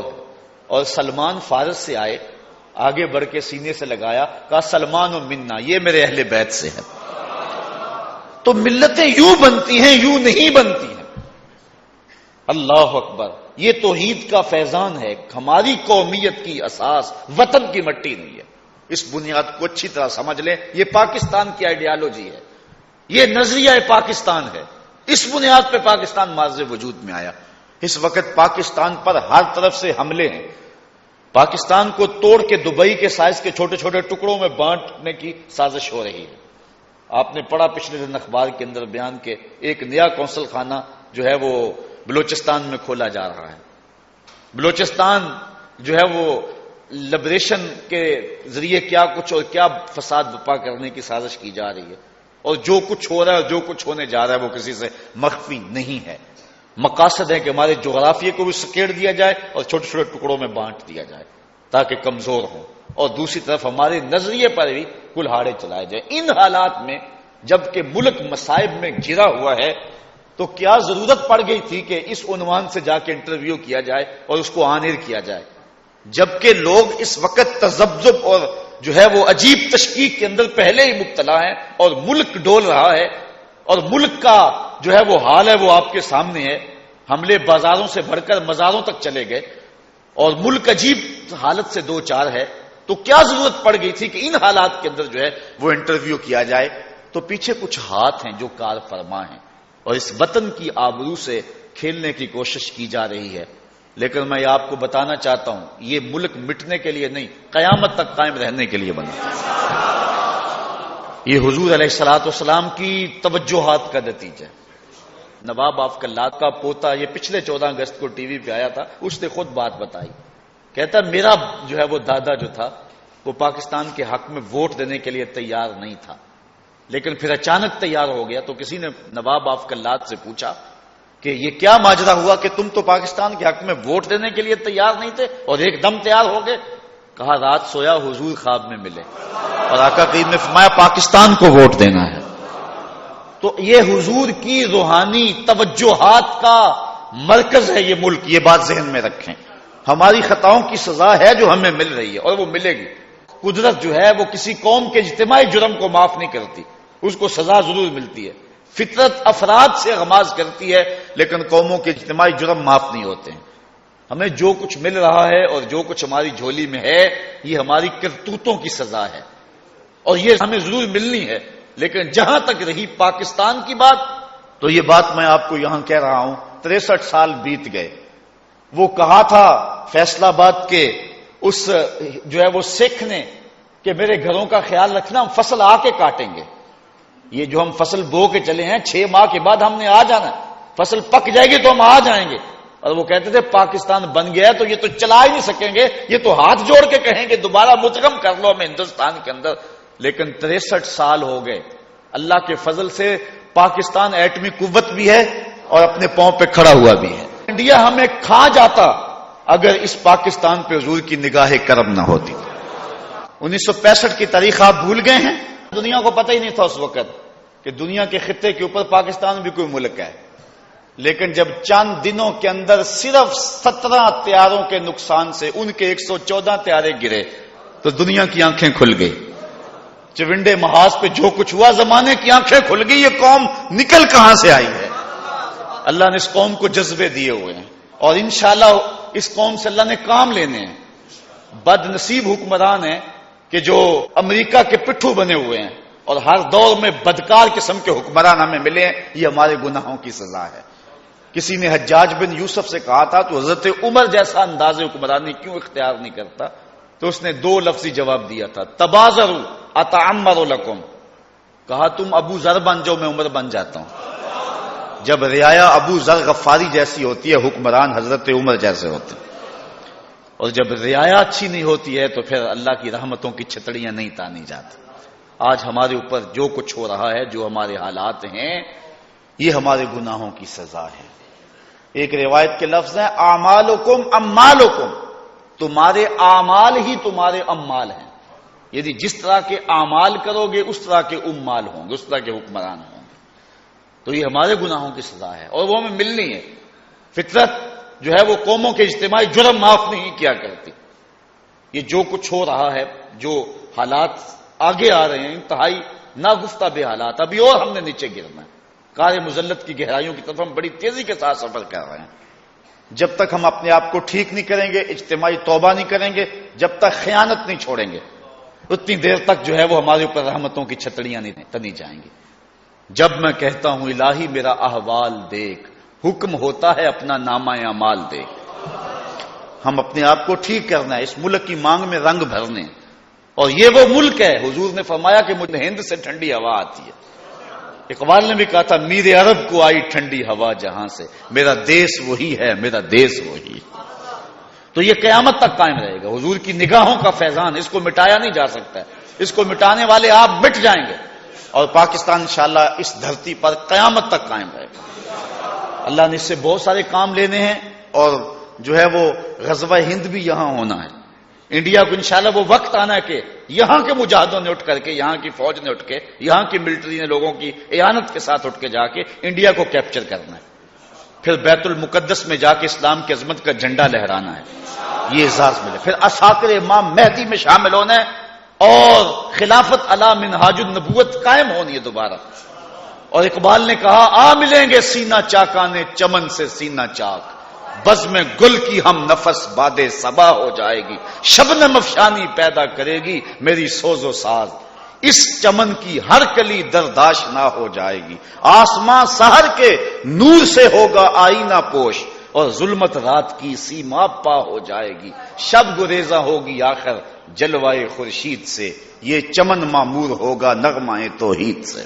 Speaker 1: اور سلمان فارس سے آئے، آگے بڑھ کے سینے سے لگایا، کہا سلمان و منا، یہ میرے اہل بیت سے ہے. تو ملتیں یوں بنتی ہیں، یوں نہیں بنتی ہیں. اللہ اکبر. یہ توحید کا فیضان ہے. ہماری قومیت کی اساس وطن کی مٹی نہیں ہے. اس بنیاد کو اچھی طرح سمجھ لیں. یہ پاکستان کی آئیڈیالوجی ہے، یہ نظریہ پاکستان ہے. اس بنیاد پہ پاکستان معرض وجود میں آیا. اس وقت پاکستان پر ہر طرف سے حملے ہیں. پاکستان کو توڑ کے دبئی کے سائز کے چھوٹے چھوٹے ٹکڑوں میں بانٹنے کی سازش ہو رہی ہے. آپ نے پڑھا پچھلے دن اخبار کے اندر بیان کے ایک نیا قونصل خانہ جو ہے وہ بلوچستان میں کھولا جا رہا ہے. بلوچستان جو ہے وہ لبریشن کے ذریعے کیا کچھ اور کیا فساد برپا کرنے کی سازش کی جا رہی ہے. اور جو کچھ ہو رہا ہے، جو کچھ ہونے جا رہا ہے، وہ کسی سے مخفی نہیں ہے. مقاصد ہے کہ ہمارے جغرافیے کو بھی سکیڑ دیا جائے اور چھوٹے چھوٹے ٹکڑوں میں بانٹ دیا جائے تاکہ کمزور ہوں، اور دوسری طرف ہمارے نظریے پر بھی کلہاڑے چلائے جائیں. ان حالات میں جبکہ ملک مصائب میں گھرا ہوا ہے تو کیا ضرورت پڑ گئی تھی کہ اس عنوان سے جا کے انٹرویو کیا جائے اور اس کو آن ایئر کیا جائے، جبکہ لوگ اس وقت تذبذب اور جو ہے وہ عجیب تشکیک کے اندر پہلے ہی مبتلا ہیں اور ملک ڈول رہا ہے اور ملک کا جو ہے وہ حال ہے وہ آپ کے سامنے ہے. حملے بازاروں سے بڑھ کر مزاروں تک چلے گئے اور ملک عجیب حالت سے دو چار ہے. تو کیا ضرورت پڑ گئی تھی کہ ان حالات کے اندر جو ہے وہ انٹرویو کیا جائے؟ تو پیچھے کچھ ہاتھ ہیں جو کار فرما ہیں اور اس وطن کی آبرو سے کھیلنے کی کوشش کی جا رہی ہے. لیکن میں آپ کو بتانا چاہتا ہوں یہ ملک مٹنے کے لیے نہیں، قیامت تک قائم رہنے کے لیے بنا. یہ حضور علیہ الصلوۃ والسلام کی توجہات کا نتیجہ. نواب آف کلات کا پوتا یہ پچھلے 14 اگست کو ٹی وی پہ آیا تھا، اس نے خود بات بتائی. کہتا میرا جو ہے وہ دادا جو تھا وہ پاکستان کے حق میں ووٹ دینے کے لیے تیار نہیں تھا، لیکن پھر اچانک تیار ہو گیا. تو کسی نے نواب آف کلات سے پوچھا کہ یہ کیا ماجرا ہوا کہ تم تو پاکستان کے حق میں ووٹ دینے کے لیے تیار نہیں تھے اور ایک دم تیار ہو گئے؟ کہا رات سویا حضور خواب میں ملے اور آقا کریم نے فرمایا پاکستان کو ووٹ دینا ہے. تو یہ حضور کی روحانی توجہات کا مرکز ہے یہ ملک. یہ بات ذہن میں رکھیں. ہماری خطاؤں کی سزا ہے جو ہمیں مل رہی ہے اور وہ ملے گی. قدرت جو ہے وہ کسی قوم کے اجتماعی جرم کو معاف نہیں کرتی, اس کو سزا ضرور ملتی ہے. فطرت افراد سے غماز کرتی ہے لیکن قوموں کے اجتماعی جرم معاف نہیں ہوتے ہیں. ہمیں جو کچھ مل رہا ہے اور جو کچھ ہماری جھولی میں ہے یہ ہماری کرتوتوں کی سزا ہے اور یہ ہمیں ضرور ملنی ہے. لیکن جہاں تک رہی پاکستان کی بات, تو یہ بات میں آپ کو یہاں کہہ رہا ہوں, 63 سال بیت گئے. وہ کہا تھا فیصلہ آباد کے اس جو ہے وہ سکھ نے کہ میرے گھروں کا خیال رکھنا, ہم فصل آ کے کاٹیں گے. یہ جو ہم فصل بو کے چلے ہیں 6 ماہ کے بعد ہم نے آ جانا, فصل پک جائے گی تو ہم آ جائیں گے. اور وہ کہتے تھے پاکستان بن گیا ہے تو یہ تو چلا ہی نہیں سکیں گے, یہ تو ہاتھ جوڑ کے کہیں گے دوبارہ مدغم کر لو ہمیں ہندوستان کے اندر. لیکن 63 سال ہو گئے. اللہ کے فضل سے پاکستان ایٹمی قوت بھی ہے اور اپنے پاؤں پہ کھڑا ہوا بھی ہے. انڈیا ہمیں کھا جاتا اگر اس پاکستان پہ حضور کی نگاہ کرم نہ ہوتی. 1965 کی تاریخ آپ بھول گئے ہیں. دنیا کو پتہ ہی نہیں تھا اس وقت کہ دنیا کے خطے کے اوپر پاکستان بھی کوئی ملک ہے. لیکن جب چند دنوں کے اندر صرف 17 طیاروں کے نقصان سے ان کے 114 طیارے گرے تو دنیا کی آنکھیں کھل گئی. چونڈے محاذ پہ جو کچھ ہوا زمانے کی آنکھیں کھل گئی. یہ قوم نکل کہاں سے آئی ہے؟ اللہ نے اس قوم کو جذبے دیے ہوئے ہیں اور انشاءاللہ اس قوم سے اللہ نے کام لینے ہیں. بد نصیب حکمران ہیں کہ جو امریکہ کے پٹھو بنے ہوئے ہیں اور ہر دور میں بدکار قسم کے حکمران ہمیں ملے ہیں. یہ ہمارے گناہوں کی سزا ہے. کسی نے حجاج بن یوسف سے کہا تھا تو حضرت عمر جیسا انداز حکمرانی کیوں اختیار نہیں کرتا؟ تو اس نے 2 لفظی جواب دیا تھا, تبازروا اتعمر لکم. کہا تم ابو ذر بن جاؤ میں عمر بن جاتا ہوں. جب رعایا ابو ذر غفاری جیسی ہوتی ہے حکمران حضرت عمر جیسے ہوتے ہیں. اور جب رعایا اچھی نہیں ہوتی ہے تو پھر اللہ کی رحمتوں کی چھتڑیاں نہیں تانی جاتی. آج ہمارے اوپر جو کچھ ہو رہا ہے, جو ہمارے حالات ہیں, یہ ہمارے گناہوں کی سزا ہے. ایک روایت کے لفظ ہیں اعمالکم امالکم, تمہارے اعمال ہی تمہارے امال ہیں. یعنی جس طرح کے اعمال کرو گے اس طرح کے امال ہوں گے, اس طرح کے حکمران ہوں گے. تو یہ ہمارے گناہوں کی سزا ہے اور وہ ہمیں ملنی ہے. فطرت جو ہے وہ قوموں کے اجتماعی جرم معاف نہیں کیا کرتی. یہ جو کچھ ہو رہا ہے, جو حالات آگے آ رہے ہیں, انتہائی ناگفتہ بے حالات, ابھی اور ہم نے نیچے گرنا ہے. کار مذلت کی گہرائیوں کی طرف ہم بڑی تیزی کے ساتھ سفر کر رہے ہیں. جب تک ہم اپنے آپ کو ٹھیک نہیں کریں گے, اجتماعی توبہ نہیں کریں گے, جب تک خیانت نہیں چھوڑیں گے, اتنی دیر تک جو ہے وہ ہمارے اوپر رحمتوں کی چھتڑیاں نہیں تنی جائیں گی. جب میں کہتا ہوں الہی میرا احوال دیکھ, حکم ہوتا ہے اپنا نامہ اعمال دیکھ. ہم اپنے آپ کو ٹھیک کرنا ہے, اس ملک کی مانگ میں رنگ بھرنے. اور یہ وہ ملک ہے, حضور نے فرمایا کہ مجھے ہند سے ٹھنڈی ہوا آتی ہے. اقبال نے بھی کہا تھا میر عرب کو آئی ٹھنڈی ہوا جہاں سے, میرا دیس وہی ہے, میرا دیس وہی. تو یہ قیامت تک قائم رہے گا. حضور کی نگاہوں کا فیضان, اس کو مٹایا نہیں جا سکتا ہے. اس کو مٹانے والے آپ مٹ جائیں گے اور پاکستان انشاءاللہ اس دھرتی پر قیامت تک قائم رہے گا. اللہ نے اس سے بہت سارے کام لینے ہیں اور جو ہے وہ غزوہ ہند بھی یہاں ہونا ہے. انڈیا کو انشاءاللہ وہ وقت آنا ہے کہ یہاں کے مجاہدوں نے اٹھ کر کے, یہاں کی فوج نے اٹھ کے, یہاں کی ملٹری نے لوگوں کی اعانت کے ساتھ اٹھ کے جا کے انڈیا کو کیپچر کرنا ہے. پھر بیت المقدس میں جا کے اسلام کی عظمت کا جھنڈا لہرانا ہے, یہ اعزاز ملے. پھر عساکر امام مہدی میں شامل ہونا ہے اور خلافت علی منہاج النبوت قائم ہونی ہے دوبارہ. اور اقبال نے کہا آ ملیں گے سینہ چاکانے چمن سے سینہ چاک, بز میں گل کی ہم نفس باد صبا ہو جائے گی, شبنم افشانی پیدا کرے گی میری سوز و ساز, اس چمن کی ہر کلی درداش نہ ہو جائے گی, آسمان سحر کے نور سے ہوگا آئینہ پوش, اور ظلمت رات کی سیما پا ہو جائے گی, شب گریزہ ہوگی آخر جلوائے خورشید سے, یہ چمن معمور ہوگا نغمہ توحید سے.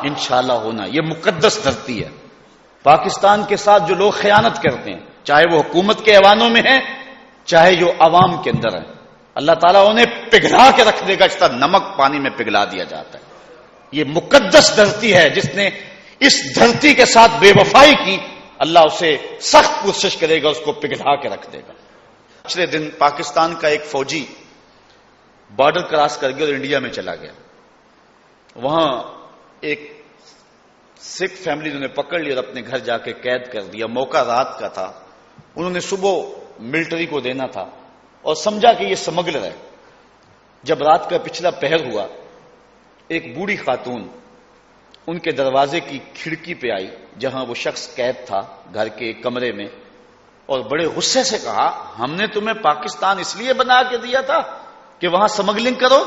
Speaker 1: انشاءاللہ ہونا. یہ مقدس دھرتی ہے. پاکستان کے ساتھ جو لوگ خیانت کرتے ہیں, چاہے وہ حکومت کے ایوانوں میں ہیں چاہے جو عوام کے اندر ہیں, اللہ تعالیٰ انہیں پگھلا کے رکھ دے گا جس طرح نمک پانی میں پگھلا دیا جاتا ہے. یہ مقدس دھرتی ہے, جس نے اس دھرتی کے ساتھ بے وفائی کی اللہ اسے سخت کوشش کرے گا, اس کو پگھلا کے رکھ دے گا. پچھلے دن پاکستان کا ایک فوجی بارڈر کراس کر گیا اور انڈیا میں چلا گیا. وہاں ایک
Speaker 2: سکھ فیملی نے پکڑ لیا اور اپنے گھر جا کے قید کر دیا. موقع رات کا تھا, انہوں نے صبح ملٹری کو دینا تھا اور سمجھا کہ یہ سمگلر ہے. جب رات کا پچھلا پہر ہوا, ایک بوڑھی خاتون ان کے دروازے کی کھڑکی پہ آئی جہاں وہ شخص قید تھا گھر کے ایک کمرے میں, اور بڑے غصے سے کہا, ہم نے تمہیں پاکستان اس لیے بنا کے دیا تھا کہ وہاں سمگلنگ کرو.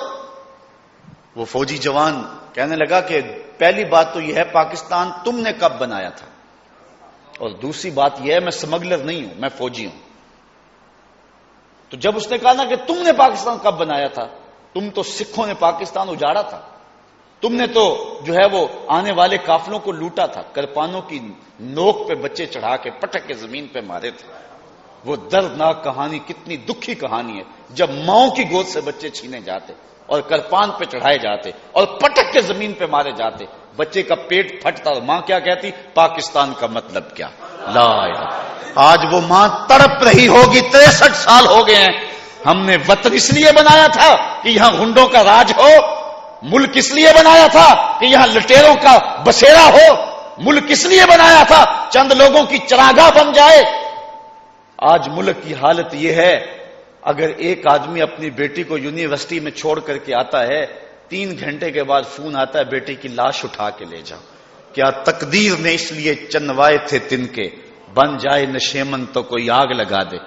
Speaker 2: وہ فوجی جوان کہنے لگا کہ پہلی بات تو یہ ہے پاکستان تم نے کب بنایا تھا, اور دوسری بات یہ ہے میں سمگلر نہیں ہوں, میں فوجی ہوں. تو جب اس نے کہا نا کہ تم نے پاکستان کب بنایا تھا, تم تو سکھوں نے پاکستان اجاڑا تھا, تم نے تو جو ہے وہ آنے والے قافلوں کو لوٹا تھا, کرپانوں کی نوک پہ بچے چڑھا کے پٹک کے زمین پہ مارے تھے. وہ دردناک کہانی, کتنی دکھی کہانی ہے جب ماؤں کی گود سے بچے چھینے جاتے اور کرپان پہ چڑھائے جاتے اور پٹک کے زمین پہ مارے جاتے, بچے کا پیٹ پھٹتا اور ماں کیا کہتی, پاکستان کا مطلب کیا, لا الہ. آج وہ ماں تڑپ رہی ہوگی, 63 سال ہو گئے ہیں. ہم نے وطن اس لیے بنایا تھا کہ یہاں گنڈوں کا راج ہو, ملک اس لیے بنایا تھا کہ یہاں لٹیروں کا بسیرا ہو, ملک اس لیے بنایا تھا چند لوگوں کی چراگاہ بن جائے. آج ملک کی حالت یہ ہے, اگر ایک آدمی اپنی بیٹی کو یونیورسٹی میں چھوڑ کر کے آتا ہے, 3 گھنٹے کے بعد فون آتا ہے بیٹی کی لاش اٹھا کے لے جاؤ. کیا تقدیر نے اس لیے چنوائے تھے تن کے, بن جائے نشیمن تو کوئی آگ لگا دے.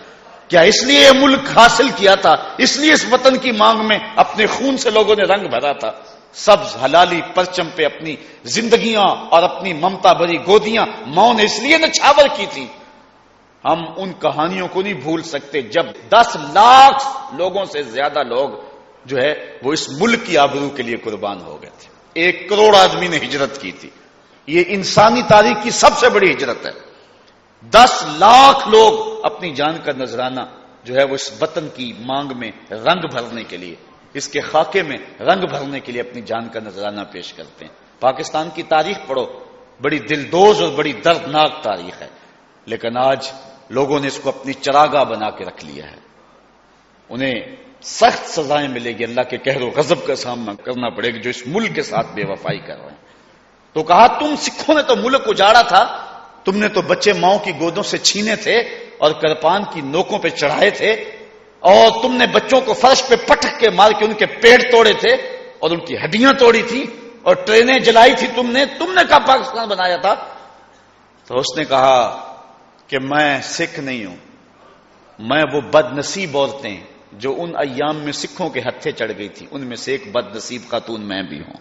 Speaker 2: کیا اس لیے یہ ملک حاصل کیا تھا, اس لیے اس وطن کی مانگ میں اپنے خون سے لوگوں نے رنگ بھرا تھا. سبز حلالی پرچم پہ اپنی زندگیاں اور اپنی ممتا بھری گودیاں ماؤں نے اس لیے نچھاور کی تھی. ہم ان کہانیوں کو نہیں بھول سکتے جب 10 لاکھ لوگوں سے زیادہ لوگ جو ہے وہ اس ملک کی آبرو کے لیے قربان ہو گئے تھے. 1 کروڑ آدمی نے ہجرت کی تھی. یہ انسانی تاریخ کی سب سے بڑی ہجرت ہے. 10 لاکھ لوگ اپنی جان کا نذرانہ جو ہے وہ اس وطن کی مانگ میں رنگ بھرنے کے لیے, اس کے خاکے میں رنگ بھرنے کے لیے اپنی جان کا نذرانہ پیش کرتے ہیں. پاکستان کی تاریخ پڑھو, بڑی دلدوز اور بڑی دردناک تاریخ ہے, لیکن آج لوگوں نے اس کو اپنی چراگاہ بنا کے رکھ لیا ہے. انہیں سخت سزائیں ملے گی, اللہ کے قہر و غضب کا سامنا کرنا پڑے گا جو اس ملک کے ساتھ بے وفائی کر رہے ہیں. تو کہا تم سکھوں نے تو ملک اجاڑا تھا, تم نے تو بچے ماؤں کی گودوں سے چھینے تھے اور کرپان کی نوکوں پہ چڑھائے تھے, اور تم نے بچوں کو فرش پہ پٹک کے مار کے ان کے پیٹ توڑے تھے اور ان کی ہڈیاں توڑی تھی اور ٹرینیں جلائی تھی تم نے کہا پاکستان بنایا تھا. تو اس نے کہا کہ میں سکھ نہیں ہوں, میں وہ بد نصیب عورتیں جو ان ایام میں سکھوں کے ہتھے چڑھ گئی تھی ان میں سے ایک بد نصیب خاتون میں بھی ہوں,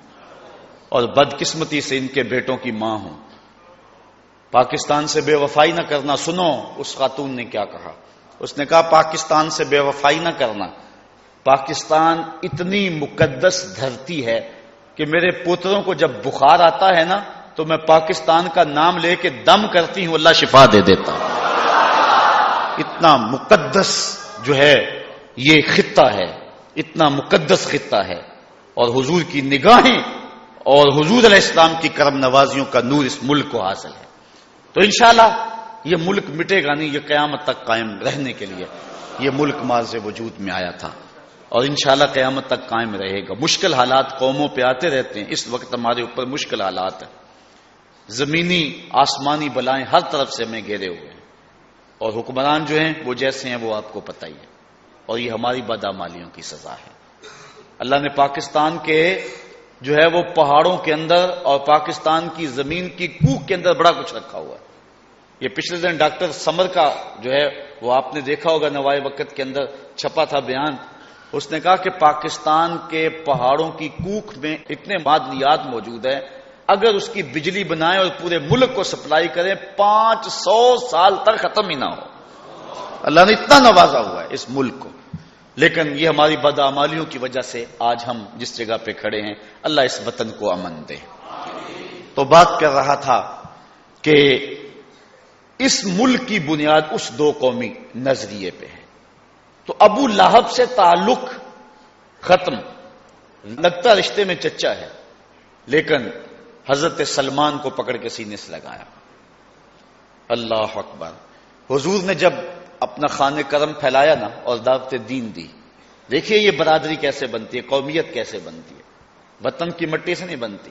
Speaker 2: اور بدقسمتی سے ان کے بیٹوں کی ماں ہوں. پاکستان سے بے وفائی نہ کرنا. سنو اس خاتون نے کیا کہا, اس نے کہا پاکستان سے بے وفائی نہ کرنا, پاکستان اتنی مقدس دھرتی ہے کہ میرے پوتروں کو جب بخار آتا ہے نا تو میں پاکستان کا نام لے کے دم کرتی ہوں, اللہ شفا دے دیتا. اتنا مقدس جو ہے یہ خطہ ہے, اتنا مقدس خطہ ہے, اور حضور کی نگاہیں اور حضور علیہ السلام کی کرم نوازیوں کا نور اس ملک کو حاصل ہے. تو انشاءاللہ یہ ملک مٹے گا نہیں, یہ قیامت تک قائم رہنے کے لیے یہ ملک ماض وجود میں آیا تھا اور انشاءاللہ قیامت تک قائم رہے گا. مشکل حالات قوموں پہ آتے رہتے ہیں, اس وقت ہمارے اوپر مشکل حالات ہیں, زمینی آسمانی بلائیں ہر طرف سے ہمیں گھیرے ہوئے ہیں, اور حکمران جو ہیں وہ جیسے ہیں وہ آپ کو پتہ ہی ہے, اور یہ ہماری بدعمالیوں کی سزا ہے. اللہ نے پاکستان کے جو ہے وہ پہاڑوں کے اندر اور پاکستان کی زمین کی کوکھ کے اندر بڑا کچھ رکھا ہوا ہے. یہ پچھلے دن ڈاکٹر سمر کا جو ہے وہ آپ نے دیکھا ہوگا نوائے وقت کے اندر چھپا تھا بیان. اس نے کہا کہ پاکستان کے پہاڑوں کی کوکھ میں اتنے معدنیات موجود ہیں, اگر اس کی بجلی بنائیں اور پورے ملک کو سپلائی کریں 500 سال تک ختم ہی نہ ہو. اللہ نے اتنا نوازا ہوا ہے اس ملک کو, لیکن یہ ہماری بدعمالیوں کی وجہ سے آج ہم جس جگہ پہ کھڑے ہیں, اللہ اس وطن کو امن دے. تو بات کر رہا تھا کہ اس ملک کی بنیاد اس 2 قومی نظریے پہ ہے. تو ابو لہب سے تعلق ختم, لگتا رشتے میں چچا ہے, لیکن حضرت سلمان کو پکڑ کے سینے سے لگایا. اللہ اکبر. حضور نے جب اپنا خانہ کرم پھیلایا نا اور دعوت دین دی, دیکھیے یہ برادری کیسے بنتی ہے, قومیت کیسے بنتی ہے, وطن کی مٹی سے نہیں بنتی,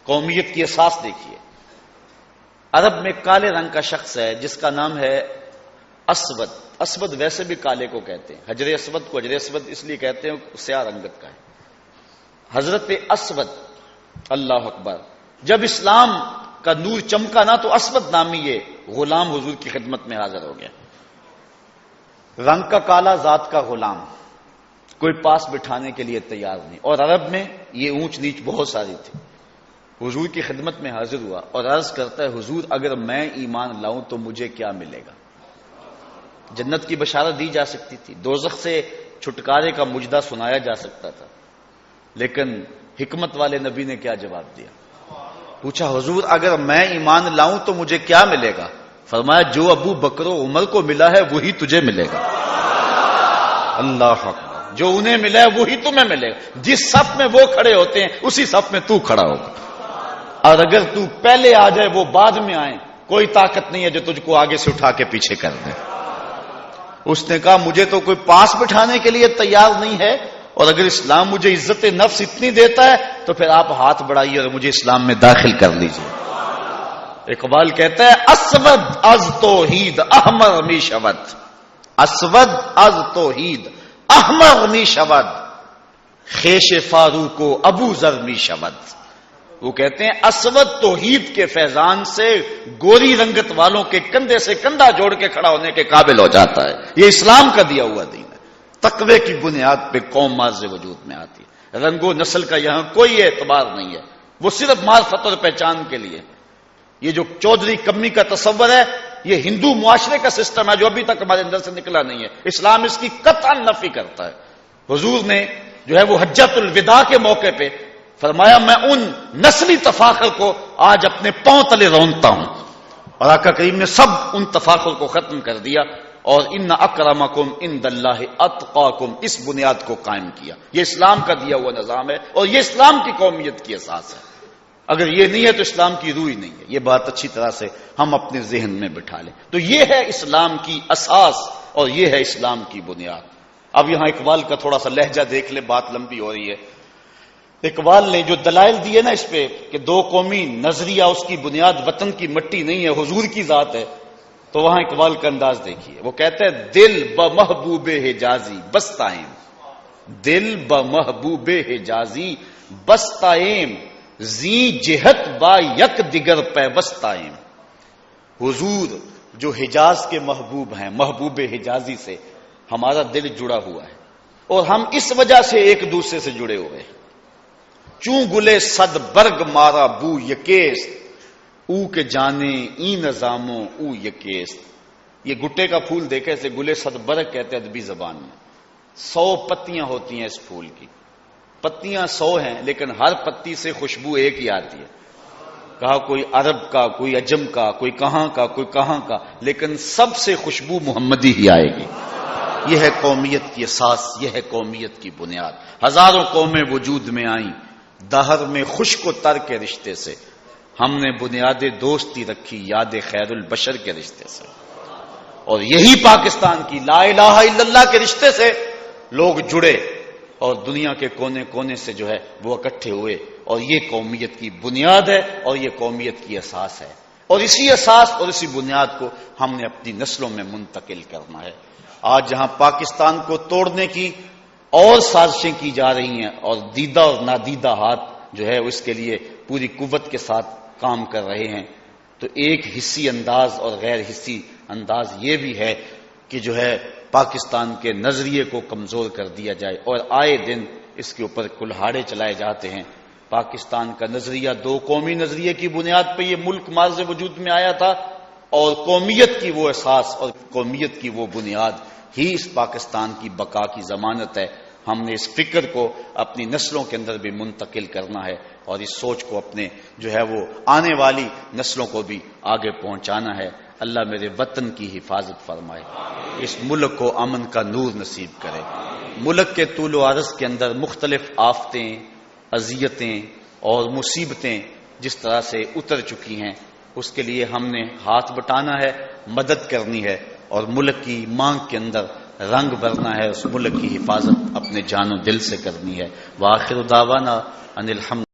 Speaker 2: قومیت کی اساس دیکھیے. عرب میں کالے رنگ کا شخص ہے جس کا نام ہے اسود. اسود ویسے بھی کالے کو کہتے ہیں. حجر اسود کو حجر اسود اس لیے کہتے ہیں سیاہ رنگت کا ہے. حضرت اسود، اللہ اکبر. جب اسلام کا نور چمکا نا تو اسود نامی یہ غلام حضور کی خدمت میں حاضر ہو گیا. رنگ کا کالا، ذات کا غلام، کوئی پاس بٹھانے کے لیے تیار نہیں. اور عرب میں یہ اونچ نیچ بہت ساری تھی. حضور کی خدمت میں حاضر ہوا اور عرض کرتا ہے حضور اگر میں ایمان لاؤں تو مجھے کیا ملے گا؟ جنت کی بشارت دی جا سکتی تھی، دوزخ سے چھٹکارے کا مجدہ سنایا جا سکتا تھا، لیکن حکمت والے نبی نے کیا جواب دیا؟ پوچھا حضور اگر میں ایمان لاؤں تو مجھے کیا ملے گا؟ فرمایا جو ابو بکر و عمر کو ملا ہے وہی تجھے ملے گا. اللہ اکبر. جو انہیں ملا ہے وہی تمہیں ملے گا. جس صف میں وہ کھڑے ہوتے ہیں اسی صف میں تو کھڑا ہوگا. اور اگر تو پہلے آ جائے وہ بعد میں آئے، کوئی طاقت نہیں ہے جو تجھ کو آگے سے اٹھا کے پیچھے کر دے. اس نے کہا مجھے تو کوئی پاس بٹھانے کے لیے تیار نہیں ہے، اور اگر اسلام مجھے عزت نفس اتنی دیتا ہے تو پھر آپ ہاتھ بڑھائیے اور مجھے اسلام میں داخل کر لیجیے. اقبال کہتا ہے اسود از توحید احمر می شود، اسود از توحید احمر می شود، خیش فاروق و ابو ذر می شود. وہ کہتے ہیں اسود توحید کے فیضان سے گوری رنگت والوں کے کندھے سے کندھا جوڑ کے کھڑا ہونے کے قابل ہو جاتا ہے. یہ اسلام کا دیا ہوا دین ہے. تقوی کی بنیاد پہ قوم مارز وجود میں آتی ہے. رنگ و نسل کا یہاں کوئی اعتبار نہیں ہے، وہ صرف معرفت اور پہچان کے لیے. یہ جو چودھری کمی کا تصور ہے یہ ہندو معاشرے کا سسٹم ہے جو ابھی تک ہمارے اندر سے نکلا نہیں ہے. اسلام اس کی قطعا نفی کرتا ہے. حضور نے جو ہے وہ حجۃ الوداع کے موقع پہ فرمایا میں ان نسلی تفاخر کو آج اپنے پاؤں تلے رونتا ہوں، اور آقا کریم نے سب ان تفاخر کو ختم کر دیا اور ان اکرمکم عند اللہ اتقاکم اس بنیاد کو قائم کیا. یہ اسلام کا دیا ہوا نظام ہے اور یہ اسلام کی قومیت کی اساس ہے. اگر یہ نہیں ہے تو اسلام کی روح ہی نہیں ہے. یہ بات اچھی طرح سے ہم اپنے ذہن میں بٹھا لیں. تو یہ ہے اسلام کی اساس اور یہ ہے اسلام کی بنیاد. اب یہاں اقبال کا تھوڑا سا لہجہ دیکھ لے، بات لمبی ہو رہی ہے. اقبال نے جو دلائل دیے نا اس پہ کہ دو قومی نظریہ اس کی بنیاد وطن کی مٹی نہیں ہے حضور کی ذات ہے، تو وہاں اقبال کا انداز دیکھیے. وہ کہتا ہے دل بمحبوب حجازی بستائم، دل بمحبوب حجازی بستائم، زی جہت با یک دیگر پیوستائم. حضور جو حجاز کے محبوب ہیں، محبوب حجازی سے ہمارا دل جڑا ہوا ہے اور ہم اس وجہ سے ایک دوسرے سے جڑے ہوئے ہیں. چوں گلے صد برگ مارا بو یکیست، او کے جانے ای نظاموں او یکیست. یہ گٹے کا پھول دیکھے سے گلے صد برگ کہتے ہیں ادبی زبان میں. 100 پتیاں ہوتی ہیں اس پھول کی، پتیاں 100 ہیں لیکن ہر پتی سے خوشبو ایک ہی آتی ہے. کہا کوئی عرب کا، کوئی عجم کا، کوئی کہاں کا، کوئی کہاں کا، لیکن سب سے خوشبو محمدی ہی آئے گی. یہ ہے قومیت کی اساس، یہ ہے قومیت کی بنیاد. ہزاروں قومیں وجود میں آئیں دہر میں خشک و تر کے رشتے سے، ہم نے بنیاد دوستی رکھی یاد خیر البشر کے رشتے سے. اور یہی پاکستان کی لا الہ الا اللہ کے رشتے سے لوگ جڑے اور دنیا کے کونے کونے سے جو ہے وہ اکٹھے ہوئے. اور یہ قومیت کی بنیاد ہے اور یہ قومیت کی اساس ہے. اور اسی اساس اور اسی بنیاد کو ہم نے اپنی نسلوں میں منتقل کرنا ہے. آج جہاں پاکستان کو توڑنے کی اور سازشیں کی جا رہی ہیں اور دیدہ اور نادیدہ ہاتھ جو ہے اس کے لیے پوری قوت کے ساتھ کام کر رہے ہیں، تو ایک حصی انداز اور غیر حصی انداز یہ بھی ہے کہ جو ہے پاکستان کے نظریے کو کمزور کر دیا جائے. اور آئے دن اس کے اوپر کلہاڑے چلائے جاتے ہیں. پاکستان کا نظریہ دو قومی نظریے کی بنیاد پہ یہ ملک مارز وجود میں آیا تھا، اور قومیت کی وہ اساس اور قومیت کی وہ بنیاد ہی اس پاکستان کی بقا کی ضمانت ہے. ہم نے اس فکر کو اپنی نسلوں کے اندر بھی منتقل کرنا ہے اور اس سوچ کو اپنے جو ہے وہ آنے والی نسلوں کو بھی آگے پہنچانا ہے. اللہ میرے وطن کی حفاظت فرمائے، اس ملک کو امن کا نور نصیب کرے. ملک کے طول و عرض کے اندر مختلف آفتیں، اذیتیں اور مصیبتیں جس طرح سے اتر چکی ہیں، اس کے لیے ہم نے ہاتھ بٹانا ہے، مدد کرنی ہے اور ملک کی مانگ کے اندر رنگ بھرنا ہے. اس ملک کی حفاظت اپنے جان و دل سے کرنی ہے. وآخر دعوانا ان الحمد